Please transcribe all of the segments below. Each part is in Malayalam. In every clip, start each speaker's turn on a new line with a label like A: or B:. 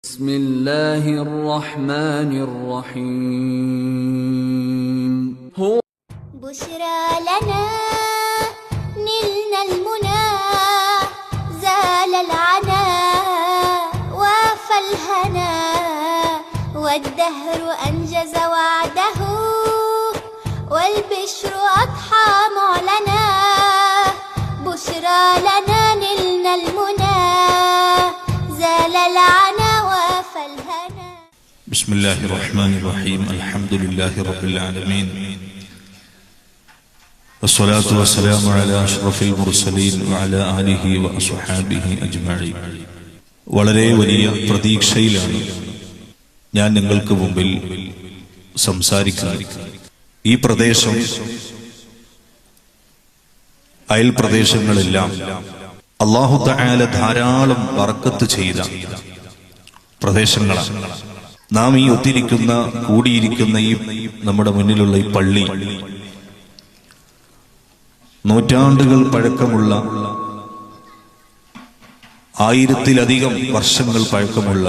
A: بسم الله الرحمن الرحيم هو
B: بشرى لنا نلنا المنى زال العنا وافى الهنا والدهر أنجز وعده والبشر أضحى معلنا بشرى لنا نلنا المنى زال العنا وافى الهنا.
C: بسم الله الرحمن الرحيم. الحمد لله رب العالمين والصلاة والسلام على أشرف المرسلين وعلى آله وأصحابه أجمعين. വളരെ വലിയ പ്രതീക്ഷയിലാണ് ഞാൻ നിങ്ങൾക്ക് മുമ്പിൽ സംസാരിക്കുന്നത്. ഈ പ്രദേശം അയൽ പ്രദേശങ്ങളെല്ലാം അല്ലാഹു തആല ധാരാളം ബർക്കത്ത് ചെയ്ത പ്രദേശങ്ങളാണ്. നാം ഈ ഒത്തിരിക്കുന്ന കൂടിയിരിക്കുന്ന ഈ നമ്മുടെ മുന്നിലുള്ള ഈ പള്ളി നൂറ്റാണ്ടുകൾ പഴക്കമുള്ള 1000-ലധികം വർഷങ്ങൾ പഴക്കമുള്ള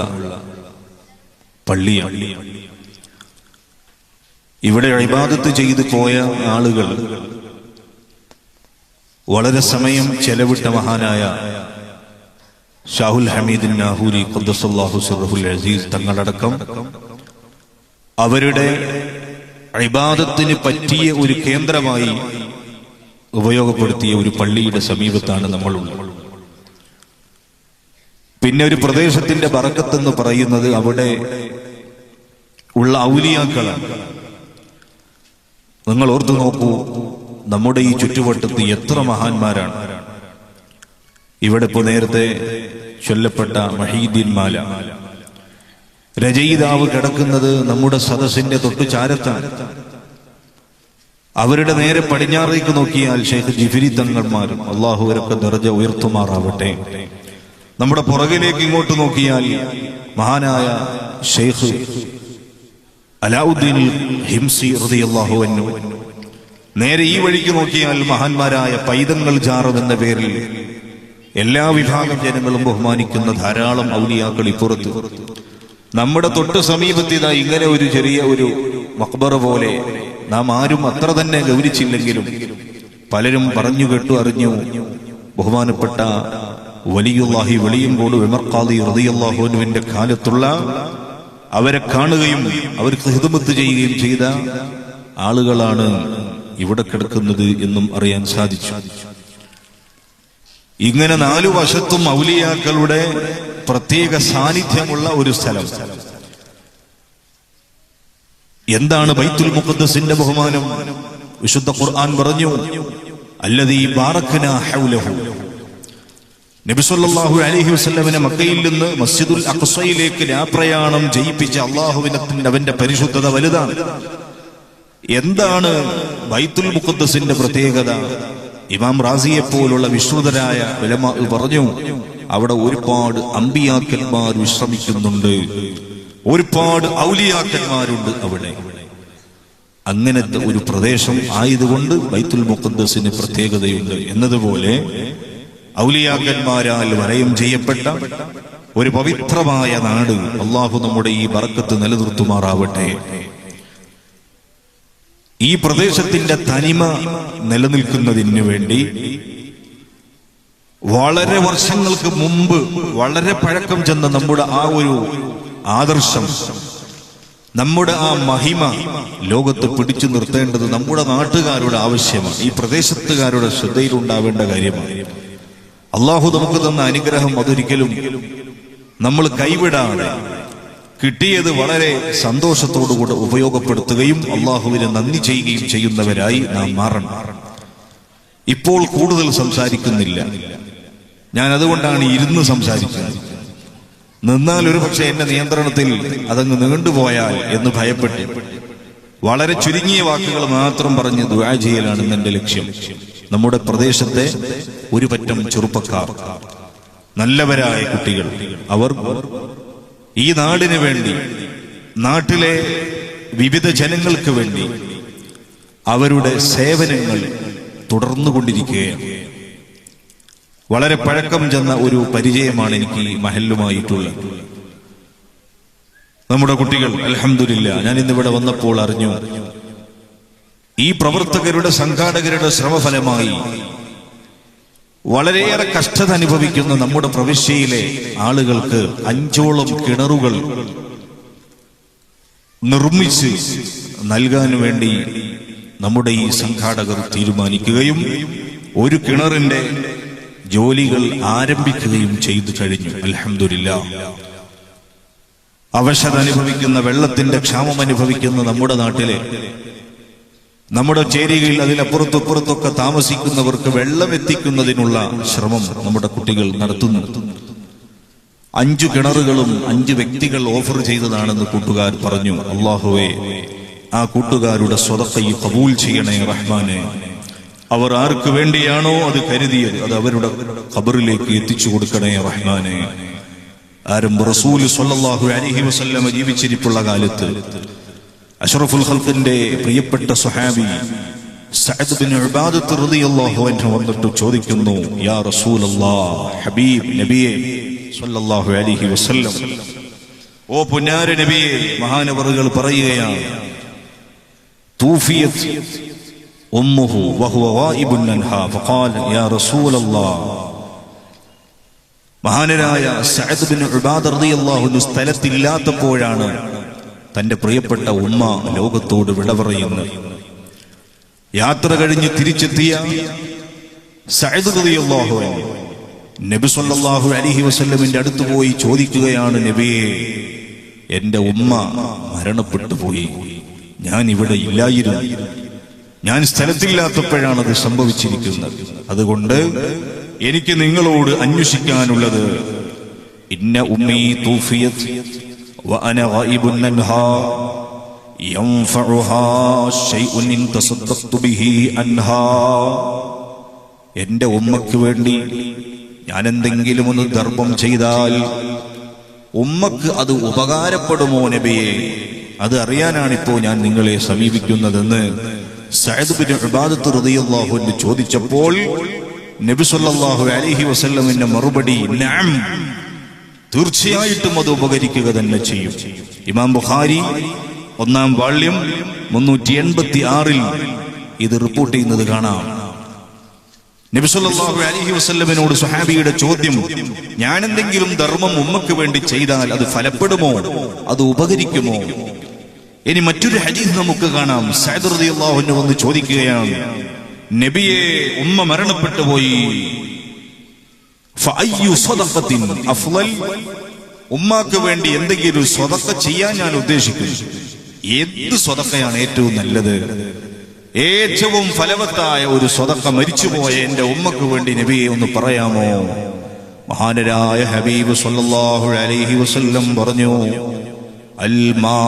C: പള്ളിയാണ്. ഇവിടെ ഇബാദത്ത് ചെയ്തു പോയ ആളുകൾ വളരെ സമയം ചെലവിട്ട മഹാനായ ഷാഹുൽ ഹമീദ് നാഹൂരി ഖദ്ദസല്ലാഹു സിർറുൽ അസീസ് തങ്ങളടക്കം അവരുടെ ഇബാദത്തിന് പറ്റിയ ഒരു കേന്ദ്രമായി ഉപയോഗപ്പെടുത്തിയ ഒരു പള്ളിയുടെ സമീപത്താണ് നമ്മളുള്ളത്. പിന്നെ ഒരു പ്രദേശത്തിന്റെ ബറക്കത്തെന്ന് പറയുന്നത് അവിടെ ഉള്ള ഔലിയാക്കളാണ്. നിങ്ങൾ ഓർത്തു നോക്കൂ, നമ്മുടെ ഈ ചുറ്റുവട്ടത്ത് എത്ര മഹാന്മാരാണ്. ഇവിടെ ഇപ്പോ നേരത്തെ ചൊല്ലപ്പെട്ട മഹീദ്ദീൻ മാല രചയിതാവ് കിടക്കുന്നത് നമ്മുടെ സദസ്സിന്റെ തൊട്ടു ചാരത്താണ്. അവരുടെ നേരെ പടിഞ്ഞാറേക്ക് നോക്കിയാൽ ഷെയ്ഖ് ജിഫ്രി തങ്ങൾമാരും അള്ളാഹു അവരൊക്കെ ദർജ ഉയർത്തുമാറാവട്ടെ. നമ്മുടെ പുറകിലേക്ക് ഇങ്ങോട്ട് നോക്കിയാൽ മഹാനായ ഷെയ്ഖ് അലാഉദ്ദീൻ ഹിംസി റളിയല്ലാഹു അൻഹു, നേരെ ഈ വഴിക്ക് നോക്കിയാൽ മഹാന്മാരായ പൈതങ്ങൾ ജാറം എന്ന പേരിൽ എല്ലാ വിഭാഗം ജനങ്ങളും ബഹുമാനിക്കുന്ന ധാരാളം ഔലിയാക്കൾ ഇപ്പുറത്ത്. നമ്മുടെ തൊട്ട് സമീപത്തിതാ ഇങ്ങനെ ഒരു ചെറിയ ഒരു മഖ്ബറ പോലെ നാം ആരും അത്ര തന്നെ ഗൗരിച്ചില്ലെങ്കിലും പലരും പറഞ്ഞു കേട്ടു അറിഞ്ഞു ബഹുമാനപ്പെട്ട വലിയുല്ലാഹി വെളിയങ്കോട് ഉമർ ഖാദി റളിയല്ലാഹു അൻഹുവിന്റെ കാലത്തുള്ള അവരെ കാണുകയും അവർക്ക് ഖിദ്മത്ത് ചെയ്യുകയും ചെയ്ത ആളുകളാണ് ഇവിടെ കിടക്കുന്നത് എന്നും അറിയാൻ സാധിച്ചു. ഇങ്ങനെ 4 വശത്തും ഔലിയാക്കളുടെ പ്രത്യേക സാന്നിധ്യമുള്ള ഒരു സ്ഥലം. എന്താണ് ബൈത്തുൽ മുഖദ്ദസിന്റെ ബഹുമാനം? വിശുദ്ധ ഖുർആൻ പറഞ്ഞു, അല്ലദീ ബാറക്നാ ഹൗലഹു. നബി സല്ലല്ലാഹു അലൈഹി വസല്ലമനെ മക്കയിൽ നിന്ന് മസ്ജിദുൽ അഖ്സയിലേക്ക് യാത്രയാണം ചെയ്യിപ്പിച്ച അല്ലാഹുവിന്റെ അവന്റെ പരിശുദ്ധത വലുതാണ്. എന്താണ് ബൈത്തുൽ മുഖദ്ദസിന്റെ പ്രത്യേകത? ഇമാം റാസിയെ പോലുള്ള വിശ്രുതരായ ഉലമാ പറഞ്ഞു, അവിടെ ഒരുപാട് അമ്പിയാക്കന്മാർ വിശ്രമിക്കുന്നുണ്ട്, ഒരുപാട് ഔലിയാക്കന്മാരുണ്ട് അവിടെ. അങ്ങനത്തെ ഒരു പ്രദേശം ആയതുകൊണ്ട് ബൈത്തുൽ മുഖദ്ദസിന് പ്രത്യേകതയുണ്ട്. എന്നതുപോലെ ഔലിയാക്കന്മാരാൽ വലയം ചെയ്യപ്പെട്ട ഒരു പവിത്രമായ നാട് അള്ളാഹു നമ്മുടെ ഈ ബർക്കത്ത് നിലനിർത്തുമാറാവട്ടെ. ഈ പ്രദേശത്തിന്റെ തനിമ നിലനിൽക്കുന്നതിന് വേണ്ടി വളരെ വർഷങ്ങൾക്ക് മുമ്പ് വളരെ പഴക്കം ചെന്ന നമ്മുടെ ആ ഒരു ആദർശം, നമ്മുടെ ആ മഹിമ ലോകത്ത് പിടിച്ചു നിർത്തേണ്ടത് നമ്മുടെ നാട്ടുകാരുടെ ആവശ്യമാണ്. ഈ പ്രദേശത്തുകാരുടെ ശ്രദ്ധയിലുണ്ടാവേണ്ട കാര്യമാണ്. അള്ളാഹു നമുക്ക് തന്ന അനുഗ്രഹം അതൊരിക്കലും നമ്മൾ കൈവിടാതെ കിട്ടിയത് വളരെ സന്തോഷത്തോടുകൂടെ ഉപയോഗപ്പെടുത്തുകയും അള്ളാഹുവിന് നന്ദി ചെയ്യുകയും ചെയ്യുന്നവരായി നാം മാറണം. ഇപ്പോൾ കൂടുതൽ സംസാരിക്കുന്നില്ല. ഞാൻ അതുകൊണ്ടാണ് ഇരുന്ന് സംസാരിക്കുന്നത്. നിന്നാൽ ഒരു പക്ഷെ എന്റെ നിയന്ത്രണത്തിൽ അതങ്ങ് നീണ്ടുപോയാൽ എന്ന് ഭയപ്പെട്ട് വളരെ ചുരുങ്ങിയ വാക്കുകൾ മാത്രം പറഞ്ഞ് ദുആ ചെയ്യലാണ് എന്റെ ലക്ഷ്യം. നമ്മുടെ പ്രദേശത്തെ ഒരു പറ്റം ചെറുപ്പക്കാർ, നല്ലവരായ കുട്ടികൾ, അവർ ഈ നാടിന് വേണ്ടി, നാട്ടിലെ വിവിധ ജനങ്ങൾക്ക് വേണ്ടി അവരുടെ സേവനങ്ങൾ തുടർന്നുകൊണ്ടിരിക്കുകയാണ്. വളരെ പഴക്കം ചെന്ന ഒരു പരിചയമാണ് എനിക്ക് മഹല്ലുമായിട്ടുള്ളത്. നമ്മുടെ കുട്ടികൾ അൽഹംദുലില്ലാ, ഞാൻ ഇന്നിവിടെ വന്നപ്പോൾ അറിഞ്ഞു, ഈ പ്രവർത്തകരുടെ സംഘാടകരുടെ ശ്രമഫലമായി വളരെയേറെ കഷ്ടത അനുഭവിക്കുന്ന നമ്മുടെ പ്രവിശ്യയിലെ ആളുകൾക്ക് 5ഓളം കിണറുകൾ നിർമ്മിച്ച് നൽകാൻ വേണ്ടി നമ്മുടെ ഈ സംഘാടകർ തീരുമാനിക്കുകയും ഒരു കിണറിന്റെ ജോലികൾ ആരംഭിക്കുകയും ചെയ്തു കഴിഞ്ഞു. അൽഹംദുലില്ലാ. അവശത അനുഭവിക്കുന്ന, വെള്ളത്തിന്റെ ക്ഷാമം അനുഭവിക്കുന്ന നമ്മുടെ നാട്ടിലെ, നമ്മുടെ ചേരികളിൽ അതിലപ്പുറത്തൊക്കെ താമസിക്കുന്നവർക്ക് വെള്ളം എത്തിക്കുന്നതിനുള്ള ശ്രമം നമ്മുടെ കുട്ടികൾ നടത്തുന്നു. 5 കിണറുകളും 5 വ്യക്തികൾ ഓഫർ ചെയ്തതാണെന്ന് കൂട്ടുകാർ പറഞ്ഞു. അല്ലാഹുവേ, ആ കൂട്ടുകാരുടെ സ്വതക്കയെ ഖബൂൽ ചെയ്യണേ റഹ്മാനെ. അവർ ആർക്ക് വേണ്ടിയാണോ അത് കരുതിയത് അത് അവരുടെ ഖബറിലേക്ക് എത്തിച്ചു കൊടുക്കണേ റഹ്മാനെ. ആരംഭ റസൂൽ സ്വല്ലല്ലാഹു അലൈഹി വസല്ലം ജീവിച്ചിരിപ്പുള്ള കാലത്ത് അഷ്റഫുൽ ഖൽഖിന്റെ പ്രിയപ്പെട്ട സ്വഹാബി സഅദ് ബിൻ ഉബാദത്ത് റളിയല്ലാഹു അൻഹു വന്നിട്ട് ചോദിക്കുന്നു, യാ റസൂലല്ലാഹ്, ഹബീബ് നബിയെ സ്വല്ലല്ലാഹു അലൈഹി വസല്ലം, ഓ പുന്നാര നബിയെ, മഹാനവറുകൾ പറയുകയാണ്, തൂഫിയത് ഉമ്മുഹു വഹുവ ഗായിബുൻ അൻഹാ ഫഖാല യാ റസൂലല്ലാഹ്. മഹാനരായ സഅദ് ബിൻ ഉബാദത്ത് റളിയല്ലാഹു അൻഹു സ്ഥലത്തില്ലാത്തപ്പോഴാണ് തന്റെ പ്രിയപ്പെട്ട ഉമ്മ ലോകത്തോട് വിട പറയുന്നത്. യാത്ര കഴിഞ്ഞ് തിരിച്ചെത്തിയ സഅദ് റളിയല്ലാഹു അൻഹു നബി സല്ലല്ലാഹു അലൈഹി വസല്ലമിന്റെ അടുത്ത് പോയി ചോദിക്കുകയാണ്, നബിയെ, എന്റെ ഉമ്മ മരണപ്പെട്ടു പോയി, ഞാൻ ഇവിടെ ഇല്ലായിരുന്നു, ഞാൻ സ്ഥലത്തില്ലാത്തപ്പോഴാണ് അത് സംഭവിച്ചിരിക്കുന്നത്. അതുകൊണ്ട് എനിക്ക് നിങ്ങളോട് അന്വേഷിക്കാനുള്ളത്, ഇന്ന ഉമ്മീ തൂഫിയത് വഅന ഗായിബുൻ അൻഹാ യൻഫഉഹാ ശൈഉൻ ഇൻ തസദ്ദഖ്തു ബിഹി അൻഹാ. എന്റെ ഉമ്മക്ക് വേണ്ടി ഞാൻ എന്തെങ്കിലും ഒന്ന് ധർമ്മം ചെയ്താൽ ഉമ്മക്ക് അത് ഉപകാരപ്പെടുമോ നബിയെ? അത് അറിയാനാണിപ്പോ ഞാൻ നിങ്ങളെ സമീപിക്കുന്നതെന്ന് സഅദ് ബിൻ ഉബാദത്ത് റളിയല്ലാഹു അൻഹു ചോദിച്ചപ്പോൾ നബി സല്ലല്ലാഹു അലൈഹി വസല്ലമിന്റെ മറുപടി, നഅം, തീർച്ചയായിട്ടും അത് ഉപകരിക്കുക തന്നെ ചെയ്യും. ഇമാം ബുഖാരി 1-ാം വാള്യം 386 ഇത് റിപ്പോർട്ട് ചെയ്യുന്നത് കാണാം. നബി സല്ലല്ലാഹു അലൈഹി വസല്ലമിനോട് സ്വഹാബിയുടെ ചോദ്യം, ഞാൻ എന്തെങ്കിലും ധർമ്മം ഉമ്മക്ക് വേണ്ടി ചെയ്താൽ അത് ഫലപ്പെടുമോ, അത് ഉപകരിക്കുമോ? ഇനി മറ്റൊരു ഹദീസ് നമുക്ക് കാണാം. സഅദ് റളിയല്ലാഹു അൻഹു വന്ന് ചോദിക്കുകയാണ്, നബിയെ, ഉമ്മ മരണപ്പെട്ടു പോയി, ഫഅയ്യു സദഖത്തിൻ അഫ്ളൽ, ഉമ്മാക്ക് വേണ്ടി എന്തെങ്കിലും സ്വതക്ക ചെയ്യാൻ ഞാൻ ഉദ്ദേശിക്കുന്നു, എന്ത് സ്വതക്കയാണ് ഏറ്റവും നല്ലത്? ഏറ്റവും ഫലവത്തായ ഒരു സ്വതക്ക മരിച്ചുപോയ എന്റെ ഉമ്മക്ക് വേണ്ടി നബിയെ ഒന്ന് പറയാമോ? മഹാനരായ ഹബീബ് സല്ലല്ലാഹു അലൈഹി വസല്ലം പറഞ്ഞു, അൽ മാ,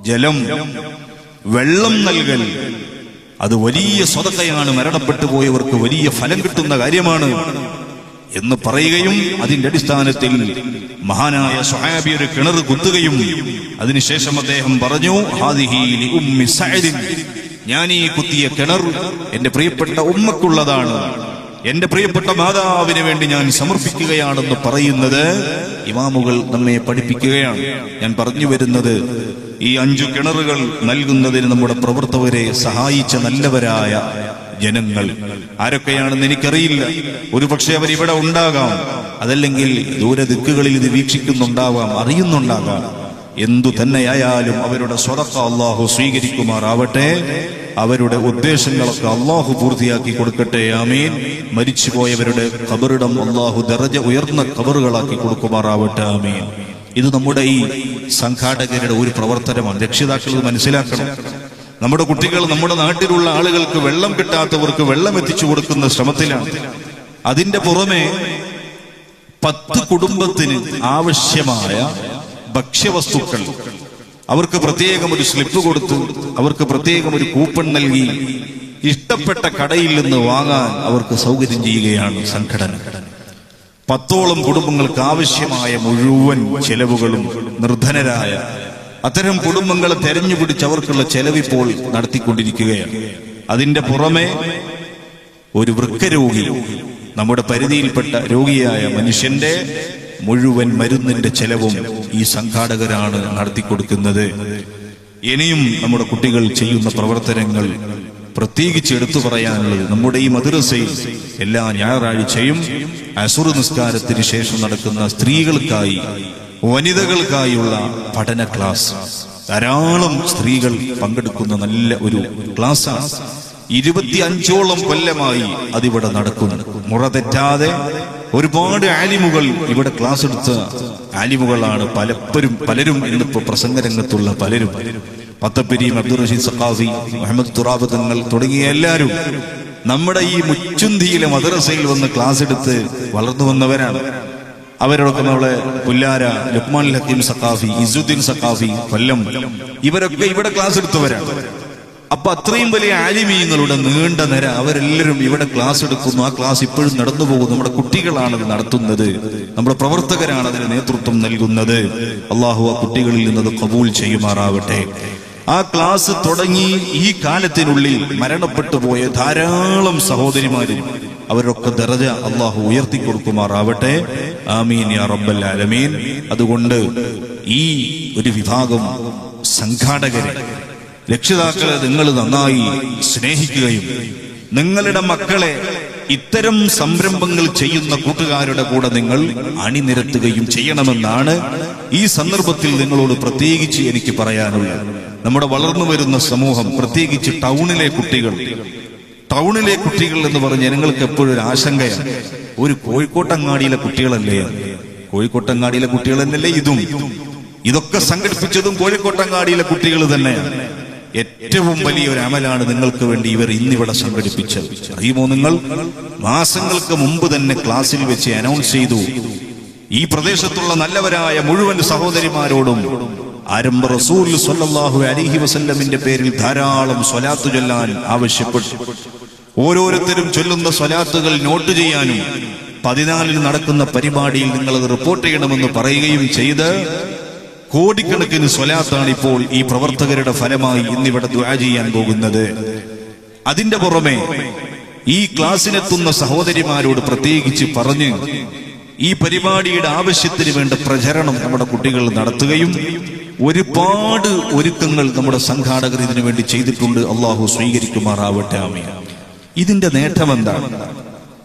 C: ജലം, വെള്ളം നൽകൽ, അത് വലിയ സ്വതക്കയാണ്, മരണപ്പെട്ടു പോയവർക്ക് വലിയ ഫലം കിട്ടുന്ന കാര്യമാണ് എന്ന് പറയുകയും അതിന്റെ അടിസ്ഥാനത്തിൽ മഹാനായ സ്വഹാബി ഒരു കിണർ കുത്തുകയും അതിനുശേഷം അദ്ദേഹം പറഞ്ഞു, ഹാദിഹി ലി ഉമ്മി സഅദിൻ, ഞാൻ ഈ കുത്തിയ കിണർ എന്റെ പ്രിയപ്പെട്ട ഉമ്മക്കുള്ളതാണ്, എന്റെ പ്രിയപ്പെട്ട മാതാവിന് വേണ്ടി ഞാൻ സമർപ്പിക്കുകയാണെന്ന് പറയുന്നത് ഇമാമുകൾ നമ്മെ പഠിപ്പിക്കുകയാണ്. ഞാൻ പറഞ്ഞു വരുന്നത്, ഈ 5 കിണറുകൾ നൽകുന്നതിന് നമ്മുടെ പ്രവർത്തകരെ സഹായിച്ച നല്ലവരായ ജനങ്ങൾ ആരൊക്കെയാണെന്ന് എനിക്കറിയില്ല. ഒരുപക്ഷെ അവരിവിടെ ഉണ്ടാകാം, അതല്ലെങ്കിൽ ദൂരദിക്കുകളിൽ ഇത് വീക്ഷിക്കുന്നുണ്ടാവാം, അറിയുന്നുണ്ടാകാം. എന്തു തന്നെയായാലും അവരുടെ സ്വതക്ക അല്ലാഹു സ്വീകരിക്കുമാറാവട്ടെ. അവരുടെ ഉദ്ദേശങ്ങളൊക്കെ അല്ലാഹു പൂർത്തിയാക്കി കൊടുക്കട്ടെ. ആമീൻ. മരിച്ചുപോയവരുടെ ഖബറിടം അല്ലാഹു ദറജ ഉയർന്ന ഖബറുകളാക്കി കൊടുക്കുമാറാവട്ടെ. ആമീൻ. ഇത് നമ്മുടെ ഈ സംഘാടകരുടെ ഒരു പ്രവർത്തനമാണ്. രക്ഷിതാക്കൾ ഇത് മനസ്സിലാക്കണം. നമ്മുടെ കുട്ടികൾ, നമ്മുടെ നാട്ടിലുള്ള ആളുകൾക്ക് വെള്ളം കിട്ടാത്തവർക്ക് വെള്ളം എത്തിച്ചു കൊടുക്കുന്ന ശ്രമത്തിലാണ്. അതിന്റെ പുറമെ 10 കുടുംബത്തിന് ആവശ്യമായ ഭക്ഷ്യവസ്തുക്കൾ അവർക്ക് പ്രത്യേകം ഒരു സ്ലിപ്പ് കൊടുത്തു, അവർക്ക് പ്രത്യേകം ഒരു കൂപ്പൺ നൽകി ഇഷ്ടപ്പെട്ട കടയിൽ നിന്ന് വാങ്ങാൻ അവർക്ക് സൗകര്യം ചെയ്യുകയാണ് സംഘടന. 10ഓളം കുടുംബങ്ങൾക്ക് ആവശ്യമായ മുഴുവൻ ചെലവുകളും നിർധനരായ അത്തരം കുടുംബങ്ങളെ തെരഞ്ഞുപിടിച്ച് അവർക്കുള്ള ചെലവിപ്പോൾ നടത്തിക്കൊണ്ടിരിക്കുകയാണ്. അതിന്റെ പുറമെ ഒരു വൃക്കരോഗി, നമ്മുടെ പരിധിയിൽപ്പെട്ട രോഗിയായ മനുഷ്യന്റെ മുഴുവൻ മരുന്നിന്റെ ചെലവും ഈ സംഘാടകരാണ് നടത്തിക്കൊടുക്കുന്നത്. ഇനിയും നമ്മുടെ കുട്ടികൾ ചെയ്യുന്ന പ്രവർത്തനങ്ങൾ പ്രത്യേകിച്ച് എടുത്തു പറയാനുള്ളത്, നമ്മുടെ ഈ മദ്രസയിൽ എല്ലാ ഞായറാഴ്ചയും അസുർ നിസ്കാരത്തിന് ശേഷം നടക്കുന്ന സ്ത്രീകൾക്കായി വനിതകൾക്കായുള്ള പഠന ക്ലാസ്, ധാരാളം സ്ത്രീകൾ പങ്കെടുക്കുന്ന നല്ല ഒരു ക്ലാസ്സാണ്. 25ഓളം കൊല്ലമായി അതിവിടെ നടക്കുന്നു. മുറ തെറ്റാതെ ഒരുപാട് ആലിമുകൾ ഇവിടെ ക്ലാസ് എടുത്ത ആലിമുകളാണ്. പലരും ഇന്നിപ്പോ പ്രസംഗരംഗത്തുള്ള പലരും, പത്തപ്പിരിയും അബ്ദുൾ റഷീദ് സഖാഫി, മുഹമ്മദ് തുറാബ് തങ്ങൾ തുടങ്ങിയ എല്ലാവരും നമ്മുടെ ഈ മുച്ചുന്തിയിലെ മദ്രസയിൽ വന്ന് ക്ലാസ് എടുത്ത് വളർന്നു വന്നവരാണ്. അവരോടൊക്കെ നമ്മളെ പുല്ലാര ലുക്മാൻ ഹക്കീം സഖാഫി, ഇസുദ്ദീൻ സഖാഫി കൊല്ലം, ഇവരൊക്കെ ഇവിടെ ക്ലാസ് എടുത്തവരാണ്. അപ്പൊ അത്രയും വലിയ ആലിമീങ്ങളുടെ നീണ്ട നിര അവരെല്ലാവരും ഇവിടെ ക്ലാസ് എടുക്കുന്നു. ആ ക്ലാസ് ഇപ്പോഴും നടന്നു പോകുന്നു. നമ്മുടെ കുട്ടികളാണത് നടത്തുന്നത്, നമ്മുടെ പ്രവർത്തകരാണ് അതിന് നേതൃത്വം നൽകുന്നത്. അള്ളാഹു ആ കുട്ടികളിൽ നിന്നത് ഖബൂൽ ചെയ്യുമാറാവട്ടെ. ആ ക്ലാസ് തുടങ്ങി ഈ കാലത്തിനുള്ളിൽ മരണപ്പെട്ടു പോയ ധാരാളം സഹോദരിമാരും അവരൊക്കെ ദറജ അള്ളാഹു ഉയർത്തി കൊടുക്കുമാറാവട്ടെ. ആമീൻ യാ റബ്ബൽ ആലമീൻ. അതുകൊണ്ട് ഈ ഒരു വിഭാഗം സംഘാടകരെ, രക്ഷിതാക്കളെ നിങ്ങൾ നന്നായി സ്നേഹിക്കുകയും നിങ്ങളുടെ മക്കളെ ഇത്തരം സംരംഭങ്ങൾ ചെയ്യുന്ന കൂട്ടുകാരുടെ കൂടെ നിങ്ങൾ അണിനിരത്തുകയും ചെയ്യണമെന്നാണ് ഈ സന്ദർഭത്തിൽ നിങ്ങളോട് പ്രത്യേകിച്ച് എനിക്ക് പറയാനുള്ളത്. നമ്മുടെ വളർന്നു വരുന്ന സമൂഹം, പ്രത്യേകിച്ച് ടൗണിലെ കുട്ടികൾ എന്ന് പറഞ്ഞ് ജനങ്ങൾക്ക് എപ്പോഴും ഒരു ആശങ്കയാണ്. ഒരു കോഴിക്കോട്ടങ്ങാടിയിലെ കുട്ടികളല്ലേ, കോഴിക്കോട്ടങ്ങാടിയിലെ കുട്ടികൾ തന്നെയല്ലേ ഇതൊക്കെ സംഘടിപ്പിച്ചതും കോഴിക്കോട്ടങ്ങാടിയിലെ കുട്ടികൾ തന്നെയാണ്. ഏറ്റവും വലിയൊരു അമലാണ് നിങ്ങൾക്ക് വേണ്ടി ഇവർ ഇന്നിവിടെ സംഘടിപ്പിച്ചത്. അറിയുമോ, നിങ്ങൾ മാസങ്ങൾക്ക് മുമ്പ് തന്നെ ക്ലാസ്സിൽ വെച്ച് അനൗൺസ് ചെയ്തു, ഈ പ്രദേശത്തുള്ള നല്ലവരായ മുഴുവൻ സഹോദരിമാരോടും ആരംഭ റസൂൽ സ്വല്ലല്ലാഹു അലൈഹി വസല്ലമിന്റെ പേരിൽ ധാരാളം സ്വലാത്ത് ചൊല്ലാൻ ആവശ്യപ്പെട്ടു. ഓരോരുത്തരും ചൊല്ലുന്ന സ്വലാത്തുകൾ നോട്ട് ചെയ്യാനും 14 നടക്കുന്ന പരിപാടിയിൽ നിങ്ങളത് റിപ്പോർട്ട് ചെയ്യണമെന്ന് പറയുകയും ചെയ്ത് കോടിക്കണക്കിന് സ്വലാത്താണ് ഇപ്പോൾ ഈ പ്രവർത്തകരുടെ ഫലമായി ഇന്നിവിടെ ദുആ ചെയ്യാൻ പോകുന്നത്. അതിന്റെ പുറമെ ഈ ക്ലാസ്സിനെത്തുന്ന സഹോദരിമാരോട് പ്രത്യേകിച്ച് പറഞ്ഞ് ഈ പരിപാടിയുടെ ആവശ്യത്തിന് വേണ്ട പ്രചരണം നമ്മുടെ കുട്ടികൾ നടത്തുകയും ഒരുപാട് ഒരുക്കങ്ങൾ നമ്മുടെ സംഘാടകർ ഇതിനു വേണ്ടി ചെയ്തിട്ടുണ്ട്. അള്ളാഹു സ്വീകരിക്കുമാറാവട്ടെ. ആമീൻ. ഇതിന്റെ നേട്ടം എന്താണ്?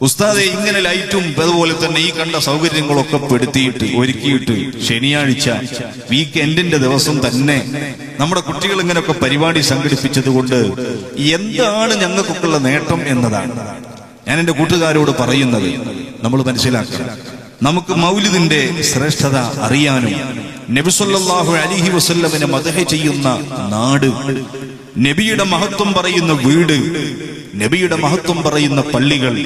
C: ഉസ്താദെ, ഇങ്ങനെ ലൈറ്റും അതുപോലെ തന്നെ ഈ കണ്ട സൗകര്യങ്ങളൊക്കെ ഒരുക്കിയിട്ട് ശനിയാഴ്ച വീക്കെൻഡിന്റെ ദിവസം തന്നെ നമ്മുടെ കുട്ടികൾ ഇങ്ങനെയൊക്കെ പരിപാടി സംഘടിപ്പിച്ചത് കൊണ്ട് എന്താണ് ഞങ്ങൾക്കൊക്കെയുള്ള നേട്ടം എന്നതാണ് ഞാൻ എന്റെ കൂട്ടുകാരോട് പറയുന്നത്. നമ്മൾ മനസ്സിലാക്കണം, നമുക്ക് മൗലിദിന്റെ ശ്രേഷ്ഠത അറിയാനും നബി സല്ലല്ലാഹു അലൈഹി വസല്ലമിനെ മദ്ഹ് ചെയ്യുന്ന നാട്, നബിയുടെ മഹത്വം പറയുന്ന വീട്, നബിയുടെ മഹത്വം പറയുന്ന പള്ളികൾ,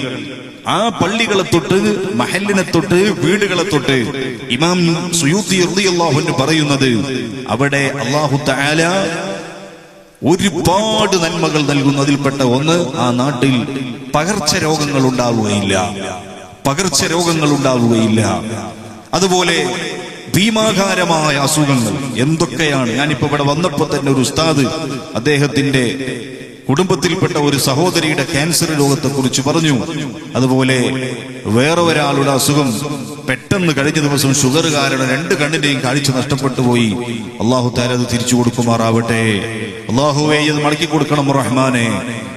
C: ആ പള്ളികളെ തൊട്ട് മഹല്ലിനെ തൊട്ട് വീടുകളെ തൊട്ട് ഇമാം സുയൂത്തി റളിയല്ലാഹു അൻഹു പറയുന്നത് അവിടെ അല്ലാഹു തആല ഒരുപാട് നന്മകൾ നൽകുന്നതിൽപ്പെട്ട ഒന്ന്, ആ നാട്ടിൽ പകർച്ചരോഗങ്ങൾ ഉണ്ടാവുകയില്ല. അതുപോലെ ഭീമാകാരമായ അസുഖങ്ങൾ എന്തൊക്കെയാണ്. ഞാനിപ്പോ ഇവിടെ വന്നപ്പോ തന്നെ ഒരു ഉസ്താദ് അദ്ദേഹത്തിന്റെ കുടുംബത്തിൽപ്പെട്ട ഒരു സഹോദരിയുടെ ക്യാൻസർ രോഗത്തെ കുറിച്ച് പറഞ്ഞു. അതുപോലെ വേറെ ഒരാളുടെ അസുഖം പെട്ടെന്ന് കഴിഞ്ഞ ദിവസം ഷുഗർ കാരണം 2 കണ്ണിന്റെയും കാഴ്ച നഷ്ടപ്പെട്ടു പോയി. അള്ളാഹു തആല അത് തിരിച്ചു കൊടുക്കുമാറാവട്ടെ. അള്ളാഹുവേ, ഇത് മടക്കി കൊടുക്കണം റഹ്മാനെ.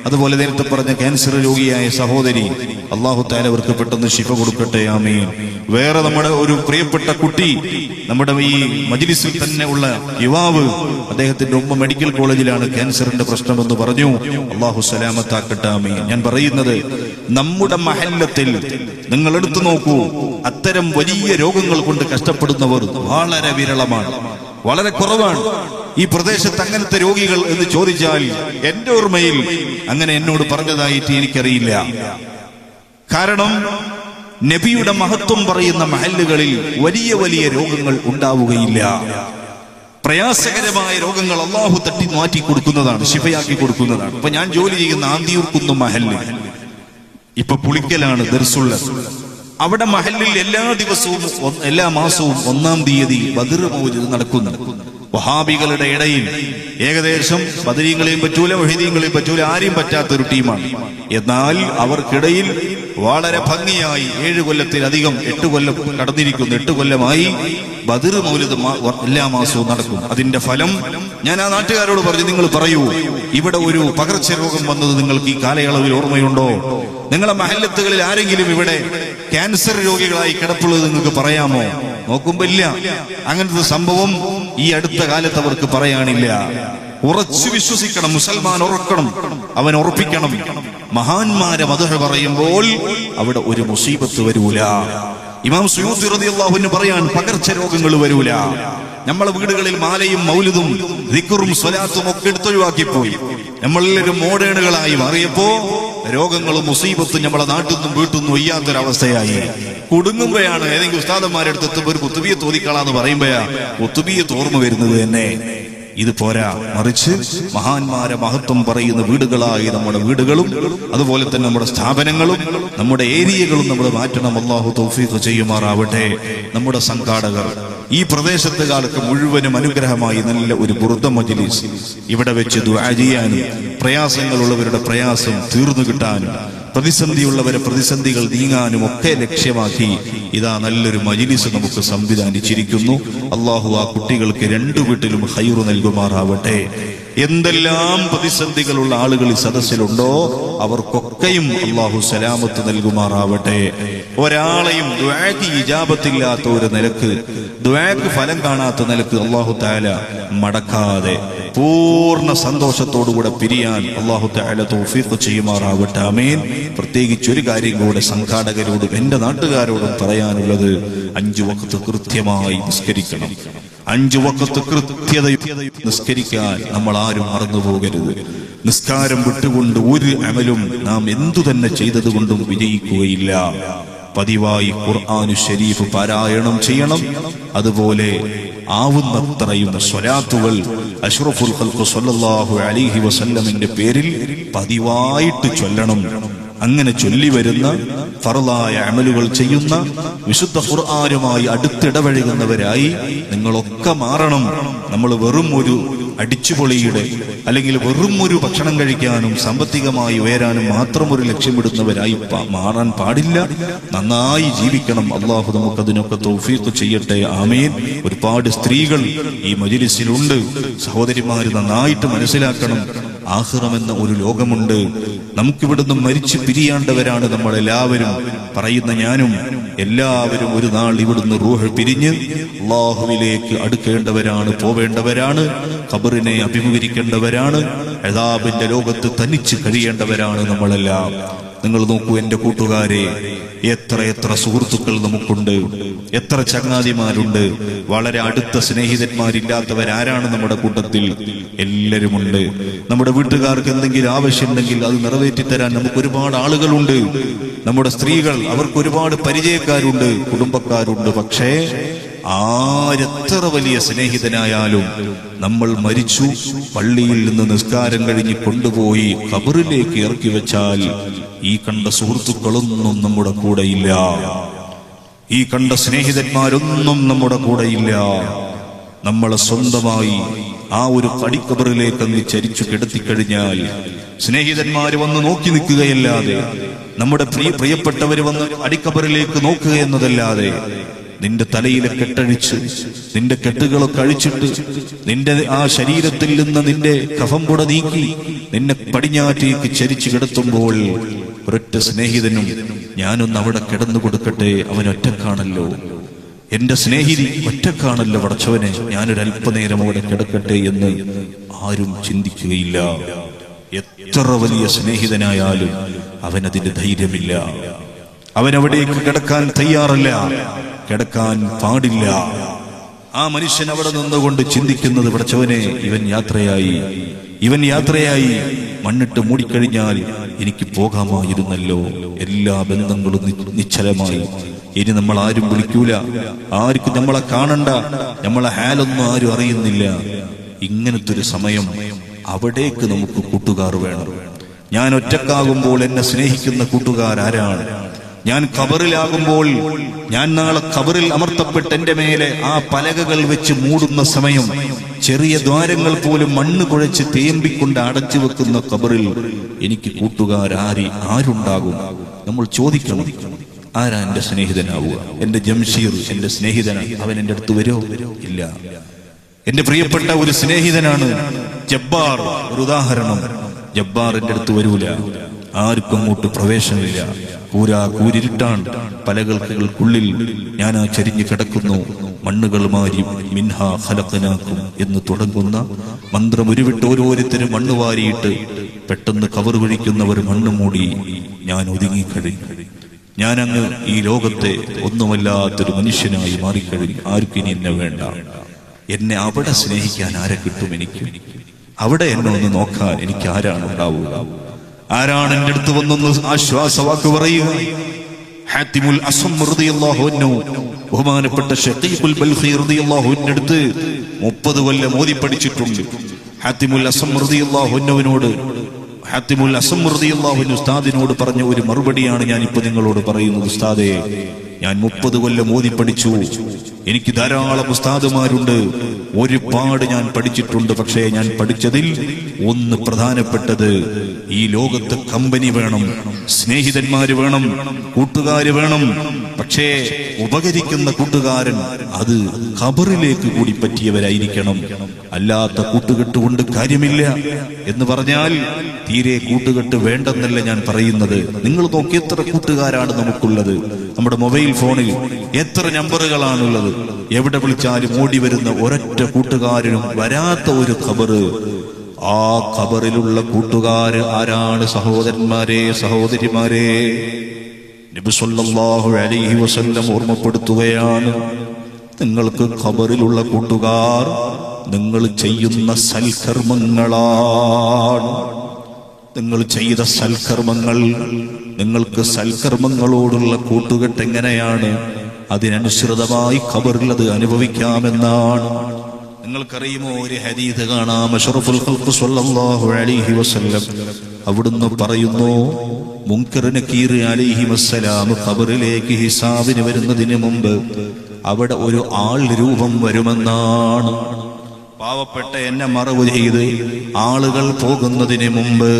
C: അതുപോലെ നേരത്തെ പറഞ്ഞ ക്യാൻസർ രോഗിയായ സഹോദരി, അള്ളാഹു തആല അവർക്ക് പെട്ടെന്ന് ശിഫ കൊടുക്കട്ടെ. ആമീൻ. വേറെ നമ്മുടെ ഒരു പ്രിയപ്പെട്ട കുട്ടി, നമ്മുടെ ഈ മജ്ലിസിൽ തന്നെ ഉള്ള യുവാവ്, അദ്ദേഹത്തിന്റെ ഉമ്മ മെഡിക്കൽ കോളേജിലാണ്, ക്യാൻസറിന്റെ പ്രശ്നമെന്ന് പറഞ്ഞു. അള്ളാഹു സലാമത്താക്കട്ടെ. ആമീൻ. ഞാൻ പറയുന്നത്, നമ്മുടെ മഹല്ലത്തിൽ നിങ്ങൾ എടുത്തു നോക്കൂ, അത്തരം വലിയ രോഗങ്ങൾ കൊണ്ട് കഷ്ടപ്പെടുന്നവർ വളരെ വിരളമാണ്, വളരെ കുറവാണ്. ഈ പ്രദേശത്ത് അങ്ങനത്തെ രോഗികൾ എന്ന് ചോദിച്ചാൽ എന്റെ ഓർമ്മയിൽ അങ്ങനെ എന്നോട് പറഞ്ഞതായിട്ട് എനിക്കറിയില്ല. കാരണം നബിയുടെ മഹത്വം പറയുന്ന മഹല്ലുകളിൽ വലിയ വലിയ രോഗങ്ങൾ ഉണ്ടാവുകയില്ല. പ്രയാസകരമായ രോഗങ്ങൾ അള്ളാഹു തട്ടി മാറ്റി കൊടുക്കുന്നതാണ്, ശിഫയാക്കി കൊടുക്കുന്നതാണ്. ഇപ്പൊ ഞാൻ ജോലി ചെയ്യുന്ന ആന്തിയൂർക്കുന്ന മഹല്ല്, ഇപ്പൊ പുളിക്കലാണ് ദർസുള്ളത്. അവിടെ മഹല്ലിൽ എല്ലാ ദിവസവും എല്ലാ മാസവും 1-ാം തീയതി ബദർ മൗലിദ് നടക്കുന്നു. വഹാബികളുടെ ഇടയിൽ ഏകദേശം ബദരീങ്ങളെയും പറ്റൂല, മുഹീദീങ്ങളെയും പറ്റൂല, ആരെയും പറ്റാത്തൊരു ടീമാണ്. എന്നാൽ അവർക്കിടയിൽ വളരെ ഭംഗിയായി 7 കൊല്ലത്തിലധികം 8 കൊല്ലം കടന്നിരിക്കുന്നു. 8 കൊല്ലമായി ബദർ മൗലിദ് എല്ലാ മാസവും നടക്കും. അതിന്റെ ഫലം ഞാൻ ആ നാട്ടുകാരോട് പറഞ്ഞു, നിങ്ങൾ പറയൂ, ഇവിടെ ഒരു പകർച്ചരോഗം വന്നത് നിങ്ങൾക്ക് ഈ കാലയളവിൽ ഓർമ്മയുണ്ടോ? നിങ്ങളെ മഹല്ലത്തുകളിൽ ആരെങ്കിലും ഇവിടെ ക്യാൻസർ രോഗികളായി കിടപ്പുള്ളത് നിങ്ങൾക്ക് പറയാമോ? നോക്കുമ്പോ ഇല്ല. അങ്ങനത്തെ സംഭവം ഈ അടുത്ത കാലത്ത് അവർക്ക് പറയാനില്ല. ഉറച്ചു വിശ്വസിക്കണം, മുസൽമാൻ ഉറക്കണം, അവൻ ഉറപ്പിക്കണം. മഹാന്മാരെ മദ്ഹ് പറയുമ്പോൾ അവിടെ ഒരു മുസീബത്ത് വരൂല. ഇമാം സുയൂത്തി റളിയല്ലാഹു അൻഹു പറയാൻ, പകർച്ചരോഗങ്ങൾ വരൂല. നമ്മളെ വീടുകളിൽ മാലയും മൗലിദും ദിക്റും സ്വലാത്തും ഒക്കെ എടുത്തൊഴിവാക്കിപ്പോയി. നമ്മളെല്ലാവരും മോഡേണുകളായി മാറിയപ്പോ രോഗങ്ങളും മുസീബത്തും നമ്മളെ നാട്ടിൽ നിന്നും വീട്ടിൽ നിന്നും വയ്യാത്തൊരവസ്ഥയായി. കുടുങ്ങുമ്പോഴാണ് ഏതെങ്കിലും ഉസ്താദന്മാരെടുത്ത് എത്തുമ്പോൾ ഒരു കുത്തുബിയെ തോന്നിക്കളാന്ന് പറയുമ്പോഴാ കുത്തുബിയെ ഓർമ്മ വരുന്നത് തന്നെ. ഇത് പോരാ, മറിച്ച് മഹാന്മാരെ മഹത്വം പറയുന്ന വീടുകളായി നമ്മുടെ വീടുകളും അതുപോലെ തന്നെ നമ്മുടെ സ്ഥാപനങ്ങളും നമ്മുടെ ഏരിയകളും നമ്മൾ മാറ്റണം. അല്ലാഹു തൗഫീഖ് ചെയ്യുമാറാവട്ടെ. നമ്മുടെ സംഘാടകർ ഈ പ്രദേശത്തുകാർക്ക് മുഴുവനും അനുഗ്രഹമായി നല്ല ഒരു ബുർദ മജ്ലിസ് ഇവിടെ വെച്ച് ദുആ ചെയ്യാനും പ്രയാസങ്ങളുള്ളവരുടെ പ്രയാസം തീർന്നു കിട്ടാനും പ്രതിസന്ധിയുള്ളവരെ പ്രതിസന്ധികൾ നീങ്ങാനും ഒക്കെ ലക്ഷ്യമാക്കി ഇതാ നല്ലൊരു മജ്ലിസ് നമുക്ക് സംവിധാനിച്ചിരിക്കുന്നു. അല്ലാഹു ആ കുട്ടികൾക്ക് 2 വീട്ടിലും ഖൈർ നൽകുമാറാവട്ടെ. എന്തെല്ലാം പ്രതിസന്ധികളുള്ള ആളുകൾ ഈ സദസ്സിലുണ്ടോ അവർക്കൊക്കെയും അല്ലാഹു സലാമത്ത് നൽകുമാറാവട്ടെ. ഒരാളെയും ദുആക്ക് ഇജാബത്തില്ലാത്ത ഒരു നിലക്ക്, ദുആക്ക് ഫലം കാണാത്ത നിലക്ക് അല്ലാഹു തആല മടക്കാതെ പൂർണ്ണ സന്തോഷത്തോടുകൂടെ പിരിയാൻ അല്ലാഹു തആല തൗഫീഖ് ചെയ്യുമാറാവട്ടെ. ആമീൻ. പ്രത്യേകിച്ച് ഒരു കാര്യം കൂടെ സംഘാടകരോടും എന്റെ നാട്ടുകാരോടും പറയാനുള്ളത്, 5 വഖ്ത് കൃത്യമായി നിസ്കരിക്കണം. 5 വഖ്ത് കൃത്യതയിൽ നിസ്കരിക്കാൻ നമ്മൾ ആരും മറന്നു പോകരുത്. നിസ്കാരം വിട്ടുകൊണ്ട് ഒരു അമലും നാം എന്തു തന്നെ ചെയ്തതുകൊണ്ടും വിജയിക്കുകയില്ല. പതിവായി ഖുർആൻ ശരീഫ് പാരായണം ചെയ്യണം. അതുപോലെ ആവുന്നത്രയും സ്വലാത്തുകൾ അഷ്റഫുൽ ഖൽഖ് സ്വല്ലല്ലാഹു അലൈഹി വസല്ലമിന്റെ പേരിൽ പതിവായിട്ട് ചൊല്ലണം. അങ്ങനെ ചൊല്ലി വരുന്ന ഫർളായ അമലുകൾ ചെയ്യുന്ന വിശുദ്ധ ഖുർആനുമായി അടുത്തിടപഴകുന്നവരായി നിങ്ങളൊക്കെ മാറണം. നമ്മൾ വെറും ഒരു അടിച്ചുപൊളിയുടെ അല്ലെങ്കിൽ വെറും ഒരു ഭക്ഷണം കഴിക്കാനും സാമ്പത്തികമായി ഉയരാനും മാത്രം ഒരു ലക്ഷ്യമിടുന്നവരായി മാറാൻ പാടില്ല. നന്നായി ജീവിക്കണം. അല്ലാഹു നമുക്കതിനൊക്കെ തൗഫീഖ് ചെയ്യട്ടെ. ആമീൻ. ഒരുപാട് സ്ത്രീകൾ ഈ മജ്ലിസിലുണ്ട്. സഹോദരിമാര് നന്നായിട്ട് മനസ്സിലാക്കണം, ആഖിറമെന്ന ഒരു ലോകമുണ്ട്. നമുക്കിവിടുന്ന് മരിച്ചു പിരിയേണ്ടവരാണ് നമ്മളെല്ലാവരും. പറയുന്ന ഞാനും എല്ലാവരും ഒരു നാൾ ഇവിടുന്ന് റൂഹ് പിരിഞ്ഞ് അല്ലാഹുവിലേക്ക് അടുക്കേണ്ടവരാണ്, പോവേണ്ടവരാണ്, ഖബറിനെ അഭിമുഖീകരിക്കേണ്ടവരാണ്, അദാബിന്റെ ലോകത്ത് തനിച്ച് കഴിയേണ്ടവരാണ് നമ്മളെല്ലാം. നിങ്ങൾ നോക്കൂ എന്റെ കൂട്ടുകാരെ, എത്ര സുഹൃത്തുക്കൾ നമുക്കുണ്ട്, എത്ര ചങ്ങാതിമാരുണ്ട്. വളരെ അടുത്ത സ്നേഹിതന്മാരില്ലാത്തവരാരാണ് നമ്മുടെ കൂട്ടത്തിൽ? എല്ലാവരുമുണ്ട്. നമ്മുടെ വീട്ടുകാർക്ക് എന്തെങ്കിലും ആവശ്യമുണ്ടെങ്കിൽ അത് നിറവേറ്റിത്തരാൻ നമുക്ക് ഒരുപാട് ആളുകളുണ്ട്. നമ്മുടെ സ്ത്രീകൾ, അവർക്ക് ഒരുപാട് പരിചയക്കാരുണ്ട്, കുടുംബക്കാരുണ്ട്. പക്ഷേ ആരെത്ര വലിയ സ്നേഹിതനായാലും നമ്മൾ മരിച്ചു പള്ളിയിൽ നിന്ന് നിസ്കാരം കഴിഞ്ഞ് കൊണ്ടുപോയി ഖബറിലേക്ക് ഇറക്കി വെച്ചാൽ ഈ കണ്ട സുഹൃത്തുക്കളൊന്നും നമ്മുടെ കൂടെയില്ല, ഈ കണ്ട സ്നേഹിതന്മാരൊന്നും നമ്മുടെ കൂടെയില്ല. നമ്മളെ സ്വന്തമായി ആ ഒരു പടിക്കബറിലേക്ക് അങ്ങ് ചരിച്ചു കിടത്തിക്കഴിഞ്ഞാൽ സ്നേഹിതന്മാര് വന്ന് നോക്കി നിൽക്കുകയല്ലാതെ, നമ്മുടെ പ്രിയപ്പെട്ടവര് വന്ന് അടിക്കബറിലേക്ക് നോക്കുക എന്നതല്ലാതെ, നിന്റെ തലയിലെ കെട്ടഴിച്ച് നിന്റെ കെട്ടുകളൊക്കെ അഴിച്ചിട്ട് നിന്റെ ആ ശരീരത്തിൽ നിന്ന് നിന്റെ കഫംപുട നീക്കി നിന്നെ പടിഞ്ഞാറ്റേക്ക് ചരിച്ചു കിടത്തുമ്പോൾ ഒരൊറ്റ സ്നേഹിതനും ഞാനൊന്ന് അവിടെ കിടന്നു കൊടുക്കട്ടെ, അവൻ ഒറ്റക്കാണല്ലോ, എന്റെ സ്നേഹിതി ഒറ്റക്കാണല്ലോ, പടച്ചവനെ ഞാനൊരല്പനേരം അവിടെ കിടക്കട്ടെ എന്ന് ആരും ചിന്തിക്കുകയില്ല. എത്ര വലിയ സ്നേഹിതനായാലും അവനതിന്റെ ധൈര്യമില്ല, അവനവിടേക്ക് കിടക്കാൻ തയ്യാറല്ല, കിടക്കാൻ പാടില്ല. ആ മനുഷ്യൻ അവിടെ നിന്നുകൊണ്ട് ചിന്തിക്കുന്നത്, പടച്ചവനെ ഇവൻ യാത്രയായി മണ്ണിട്ട് മൂടിക്കഴിഞ്ഞാൽ എനിക്ക് പോകാമായിരുന്നല്ലോ, എല്ലാ ബന്ധങ്ങളും നിശ്ചലമായി, ഇനി നമ്മൾ ആരും വിളിക്കൂല, ആർക്കും നമ്മളെ കാണണ്ട, നമ്മളെ ഹാലൊന്നും ആരും അറിയുന്നില്ല. ഇങ്ങനത്തെ ഒരു സമയം അവിടേക്ക് നമുക്ക് കൂട്ടുകാർ വേണം. ഞാൻ ഒറ്റക്കാകുമ്പോൾ എന്നെ സ്നേഹിക്കുന്ന കൂട്ടുകാരാരാണ്? ഞാൻ ഖബറിലാകുമ്പോൾ, ഞാൻ നാളെ ഖബറിൽ അമർത്തപ്പെട്ട് എന്റെ മേലെ ആ പലകകൾ വെച്ച് മൂടുന്ന സമയം ചെറിയ ദ്വാരങ്ങൾ പോലും മണ്ണ് കുഴച്ച് തേമ്പിക്കൊണ്ട് അടച്ചു വെക്കുന്ന ഖബറിൽ എനിക്ക് ആരുണ്ടാകും? നമ്മൾ ചോദിക്കണം, ആരാ എന്റെ സ്നേഹിതനാവുക? എന്റെ ജംഷീർ എന്റെ സ്നേഹിതനാണ്, അവൻ എന്റെ അടുത്ത് വരുമോ? ഇല്ല. എന്റെ പ്രിയപ്പെട്ട ഒരു സ്നേഹിതനാണ് ജബ്ബാർ. ഒരു ഉദാഹരണം, ജബ്ബാർ എന്റെ അടുത്ത് വരൂല, ആർക്കും അങ്ങോട്ട് പ്രവേശനമില്ല, കൂരിരുട്ടാണ്, പലകൾക്കുള്ളിൽ ഞാൻ ആ ചരിഞ്ഞു കിടക്കുന്നു. മണ്ണുകൾ മാരി മിൻഹാ ഖലഖനാകും എന്ന് തുടങ്ങുന്ന മന്ത്രം ഉരുവിട്ട് ഓരോരുത്തരും മണ്ണ് വാരിയിട്ട് പെട്ടെന്ന് കവർ കഴിക്കുന്നവർ മണ്ണ് മൂടി ഞാൻ ഒതുങ്ങിക്കഴിഞ്ഞു. ഞാനങ്ങ് ഈ ലോകത്തെ ഒന്നുമല്ലാത്തൊരു മനുഷ്യനായി മാറിക്കഴിഞ്ഞു. ആർക്കിനി എന്നെ വേണ്ട. എന്നെ അവിടെ സ്നേഹിക്കാൻ ആരെ കിട്ടും? എനിക്ക് അവിടെ എന്നെ ഒന്ന് നോക്കാൻ എനിക്ക് ആരാണ് ഉണ്ടാവുക? ആരാണ് എന്റെ അടുത്ത് വന്നൊന്ന് ആശ്വാസവാക്ക് പറയുക? ഹാത്തിമുൽ അസ്സം റളിയല്ലാഹു അൻഹു, ബഹുമാനപ്പെട്ട ഷഖീബുൽ ബൽഖി റളിയല്ലാഹു അൻഹു അടുത്ത് 30 കൊല്ലം ഓതി പഠിച്ചിട്ടുണ്ട്. ഹാത്തിമുൽ അസ്സം റളിയല്ലാഹു അൻഹുവിനോട്, ഹാത്തിമുൽ അസ്സം റളിയല്ലാഹു അൻഹു ഉസ്താദിനോട് പറഞ്ഞ ഒരു മറുപടിയാണ് ഞാൻ ഇപ്പൊ നിങ്ങളോട് പറയുന്നത്. ഉസ്താദേ, ഞാൻ 30 കൊല്ലം ഓതി പഠിച്ചു, എനിക്ക് ധാരാളം ഉസ്താദുമാരുണ്ട്, ഒരുപാട് ഞാൻ പഠിച്ചിട്ടുണ്ട്. പക്ഷേ ഞാൻ പഠിച്ചതിൽ ഒന്ന് പ്രധാനപ്പെട്ടത്, ഈ ലോകത്ത് കമ്പനി വേണം, സ്നേഹിതന്മാര് വേണം, കൂട്ടുകാര് വേണം. പക്ഷേ ഉപകരിക്കുന്ന കൂട്ടുകാരൻ അത് ഖബറിലേക്ക് കൂടി പറ്റിയവരായിരിക്കണം. അല്ലാത്ത കൂട്ടുകെട്ട് കൊണ്ട് കാര്യമില്ല. എന്ന് പറഞ്ഞാൽ തീരെ കൂട്ടുകെട്ട് വേണ്ടെന്നല്ല ഞാൻ പറയുന്നത്. നിങ്ങൾ നോക്കി എത്ര കൂട്ടുകാരാണ് നമുക്കുള്ളത്. നമ്മുടെ മൊബൈൽ ഫോണിൽ എത്ര നമ്പറുകളാണുള്ളത്. എവിടെ വിളിച്ചാലും ഓടി വരുന്ന ഒരൊറ്റ കൂട്ടുകാരനും വരാത്ത ഒരു ഖബറ്. ആ ഖബറിലുള്ള കൂട്ടുകാര് ആരാണ്? സഹോദരന്മാരെ, സഹോദരിമാരെ, നബി സല്ലല്ലാഹു അലൈഹി വസല്ലം ഓർമ്മപ്പെടുത്തുകയാണ്, നിങ്ങൾക്ക് ഖബറിലുള്ള കൂട്ടുകാർ നിങ്ങൾ ചെയ്യുന്ന സൽക്കർമ്മങ്ങളാണ്. നിങ്ങൾ ചെയ്ത സൽക്കർമ്മങ്ങൾ, നിങ്ങൾക്ക് സൽക്കർമ്മങ്ങളോടുള്ള കൂട്ടുകെട്ട് എങ്ങനെയാണ്? അതിനനുസൃതമായി ഖബറിൽ അത് അനുഭവിക്കാമെന്നാണ്. നിങ്ങൾക്കറിയുമോ, ഒരു ഹദീസ് കാണാം, അഷ്റഫുൽ ഖൽഖ് സ്വല്ലല്ലാഹു അലൈഹി വസല്ലം അവിടുന്ന് പറയുന്നു, മുൻകർ നകീർ അലൈഹിസ്സലാം ഖബറിലേക്ക് ഹിസാബിന് വരുന്നതിന് മുമ്പ് അവിടെ ഒരു ആൾ രൂപം വരുമെന്നാണ്. പാവപ്പെട്ട എന്നെ മറവ് ചെയ്ത് ആളുകൾ പോകുന്നതിന് മുമ്പ്